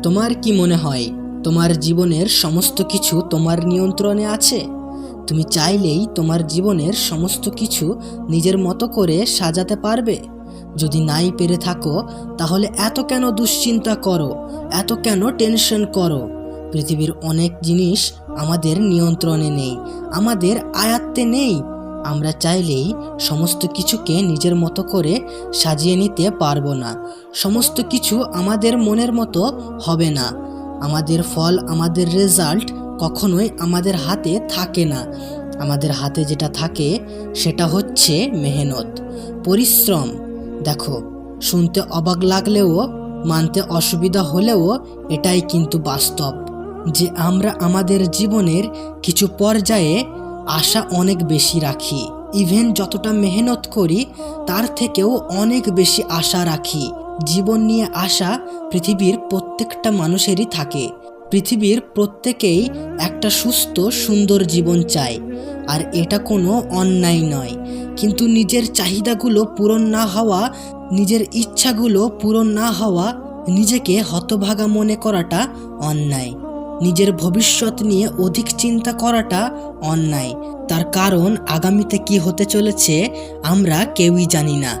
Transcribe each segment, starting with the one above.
তোমার কি মনে হয় তোমার জীবনের সমস্ত কিছু তোমার নিয়ন্ত্রণে আছে? তুমি চাইলেই তোমার জীবনের সমস্ত কিছু নিজের মতো করে সাজাতে পারবে? যদি নাই পেরে থাকো তাহলে এত কেন দুশ্চিন্তা করো, এত কেন টেনশন করো? পৃথিবীর অনেক জিনিস আমাদের নিয়ন্ত্রণে নেই, আমাদের আয়ত্তে নেই। আমরা চাইলেই সমস্ত কিছুকে নিজের মতো করে সাজিয়ে নিতে পারবো না। সমস্ত কিছু আমাদের মনের মতো হবে না। আমাদের ফল, আমাদের রেজাল্ট কখনোই আমাদের হাতে থাকে না। আমাদের হাতে যেটা থাকে সেটা হচ্ছে মেহনত, পরিশ্রম। দেখো, শুনতে অবাক লাগলেও, মানতে অসুবিধা হলেও এটাই কিন্তু বাস্তব যে আমরা আমাদের জীবনের কিছু পর্যায়ে আশা অনেক বেশি রাখি। ইভেন যতটা মেহনত করি তার থেকেও অনেক বেশি আশা রাখি। জীবন নিয়ে আশা পৃথিবীর প্রত্যেকটা মানুষেরই থাকে। পৃথিবীর প্রত্যেকেই একটা সুস্থ সুন্দর জীবন চায়, আর এটা কোনো অন্যায় নয়। কিন্তু নিজের চাহিদাগুলো পূরণ না হওয়া, নিজের ইচ্ছাগুলো পূরণ না হওয়া, নিজেকে হতভাগা মনে করাটা অন্যায়। নিজের ভবিষ্যৎ নিয়ে অধিক চিন্তা করাটা অন্যায়। তার কারণ আগামীতে কি হতে চলেছে আমরা কেউই জানি না।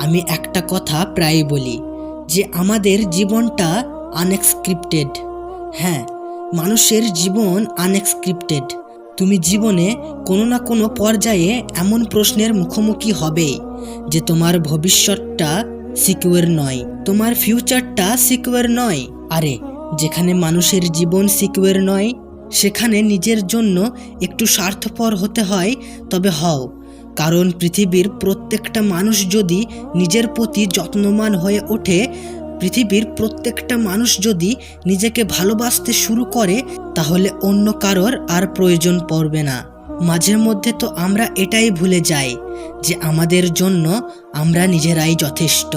আমি একটা কথা প্রায় বলি যে আমাদের জীবনটা আনএক্সক্রিপ্টেড। হ্যাঁ, মানুষের জীবন আনএক্সক্রিপ্টেড। তুমি জীবনে কোনো না কোনো পর্যায়ে এমন প্রশ্নের মুখোমুখি হবেই যে তোমার ভবিষ্যৎটা সিকিউর নয়, তোমার ফিউচারটা সিকিউর নয়। আরে, যেখানে মানুষের জীবন সিকিউর নয় সেখানে নিজের জন্য একটু স্বার্থপর হতে হয় তবে হও। কারণ পৃথিবীর প্রত্যেকটা মানুষ যদি নিজের প্রতি যত্নবান হয়ে ওঠে, পৃথিবীর প্রত্যেকটা মানুষ যদি নিজেকে ভালোবাসতে শুরু করে, তাহলে অন্য কারোর আর প্রয়োজন পড়বে না। মাঝে মধ্যে তো আমরা এটাই ভুলে যাই যে আমাদের জন্য আমরা নিজেরাই যথেষ্ট।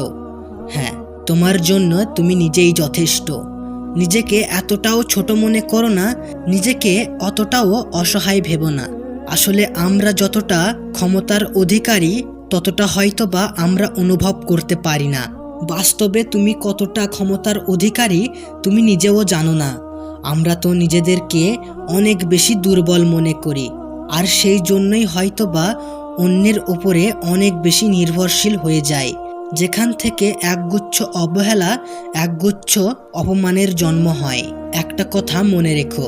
হ্যাঁ, তোমার জন্য তুমি নিজেই যথেষ্ট। নিজেকে এতটাও ছোট মনে করো না, নিজেকে অতটাও অসহায় ভেবো না। আসলে আমরা যতটা ক্ষমতার অধিকারী ততটা হয়তোবা আমরা অনুভব করতে পারি না। বাস্তবে তুমি কতটা ক্ষমতার অধিকারী তুমি নিজেও জানো না। আমরা তো নিজেদেরকে অনেক বেশি দুর্বল মনে করি, আর সেই জন্যই হয়তোবা অন্যের উপরে অনেক বেশি নির্ভরশীল হয়ে যায়, যেখান থেকে একগুচ্ছ অবহেলা, একগুচ্ছ অপমানের জন্ম হয়। একটা কথা মনে রেখো,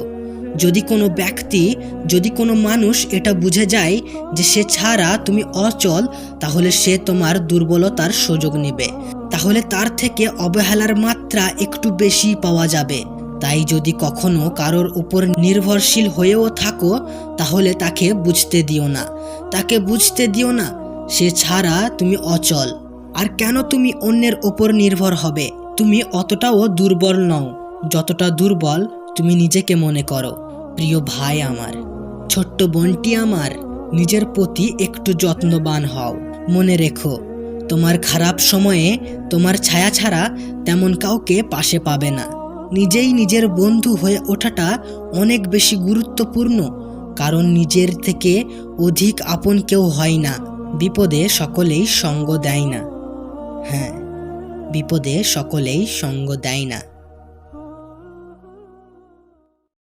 যদি কোনো ব্যক্তি, যদি কোনো মানুষ এটা বুঝে যায় যে সে ছাড়া তুমি অচল, তাহলে সে তোমার দুর্বলতার সুযোগ নেবে। তাহলে তার থেকে অবহেলার মাত্রা একটু বেশি পাওয়া যাবে। তাই যদি কখনো কারোর উপর নির্ভরশীল হয়েও থাকো, তাহলে তাকে বুঝতে দিও না, তাকে বুঝতে দিও না সে ছাড়া তুমি অচল। আর কেন তুমি অন্যের ওপর নির্ভর হবে? তুমি অতটাও দুর্বল নও যতটা দুর্বল তুমি নিজেকে মনে করো। প্রিয় ভাই আমার, ছোট্ট বোনটি আমার, নিজের প্রতি একটু যত্নবান হও। মনে রেখো, তোমার খারাপ সময়ে তোমার ছায়া ছাড়া তেমন কাউকে পাশে পাবে না। নিজেই নিজের বন্ধু হয়ে ওঠাটা অনেক বেশি গুরুত্বপূর্ণ, কারণ নিজের থেকে অধিক আপন কেউ হয় না। বিপদে সকলেই সঙ্গ দেয় না। হ্যাঁ, বিপদে সকলেই সঙ্গ দেয় না।